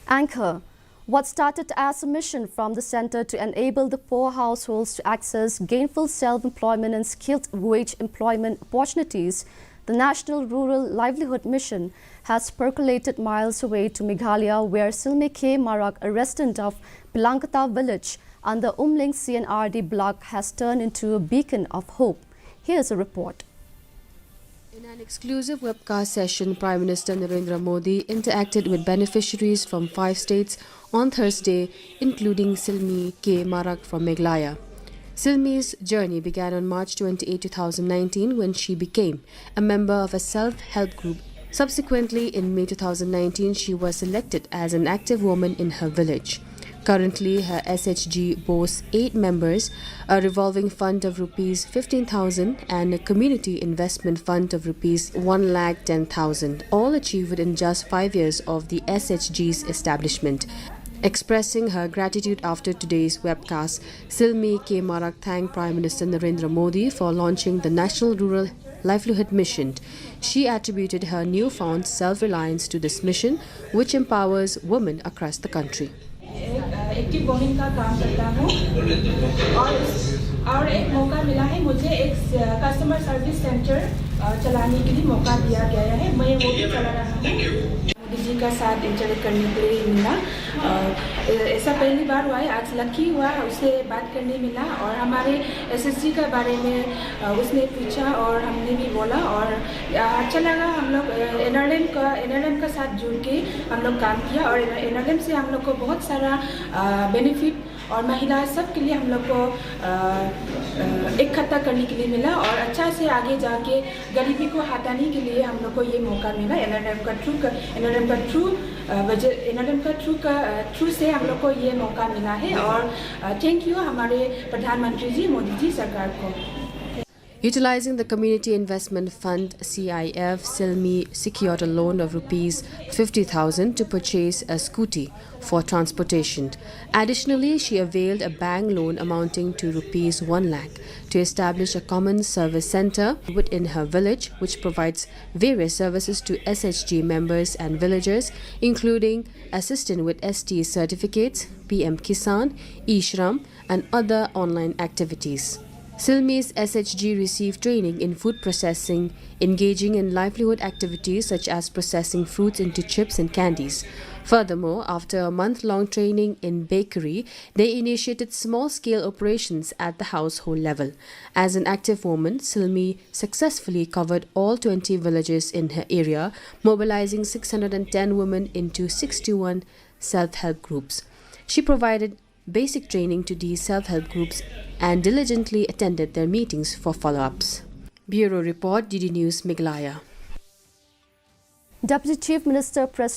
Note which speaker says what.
Speaker 1: Anchor. What started as a mission from the centre to enable the poor households to access gainful self-employment and skilled wage employment opportunities, the National Rural Livelihood Mission has percolated miles away to Meghalaya, where Silmi K. Marak, a resident of Pilankata village under Umling CNRD block, has turned into a beacon of hope. Here's a report.
Speaker 2: In an exclusive webcast session, Prime Minister Narendra Modi interacted with beneficiaries from 5 states on Thursday, including Silmi K. Marak from Meghalaya. Silmi's journey began on March 28, 2019, when she became a member of a self-help group. Subsequently, in May 2019, she was selected as an active woman in her village. Currently, her SHG boasts 8 members, a revolving fund of Rs 15,000 and a community investment fund of Rs 1,10,000, all achieved in just 5 years of the SHG's establishment. Expressing her gratitude after today's webcast, Silmi K. Marak thanked Prime Minister Narendra Modi for launching the National Rural Livelihood Mission. She attributed her newfound self-reliance to this mission, which empowers women across the country.
Speaker 3: Active women का काम करता हूँ और एक मौका मिला है मुझे एक कस्टमर सर्विस सेंटर चलाने के लिए मौका दिया गया है। मैं वो भी चला रहा हूँ। मोदी जी का साथ इंटरेक्ट करने के लिए मिला। ऐसा पहली बार हुआ है, आज लकी हुआ उससे बात करने मिला और हमारे एसएसजी के बारे में उसने पूछा और हमने भी बोला और अच्छा लगा। हम लोग एनआरएम का साथ जुड़ के हम लोग काम किया और एनआरएम से हम लोग को बहुत सारा बेनिफिट और महिला सब के लिए हम लोग को इकट्ठा करने के लिए मिला और अच्छा से आगे जाके गरीबी को हटाने के लिए हम लोग को ये मौका मिला। एनआरएम का थ्रू से हम लोग को ये मौका मिला है और थैंक यू हमारे प्रधानमंत्री जी मोदी जी सरकार को।
Speaker 2: Utilizing the Community Investment Fund CIF, Silmi secured a loan of Rs 50,000 to purchase a scooty for transportation. Additionally, she availed a bank loan amounting to Rs 1 lakh to establish a common service centre within her village, which provides various services to SHG members and villagers, including assistance with ST certificates, PM Kisan, eShram, and other online activities. Silmi's SHG received training in food processing, engaging in livelihood activities such as processing fruits into chips and candies. Furthermore, after a month-long training in bakery, they initiated small-scale operations at the household level. As an active woman, Silmi successfully covered all 20 villages in her area, mobilizing 610 women into 61 self-help groups. She provided basic training to these self-help groups and diligently attended their meetings for follow-ups. Bureau Report, DD News, Meghalaya.
Speaker 1: Deputy Chief Minister pressed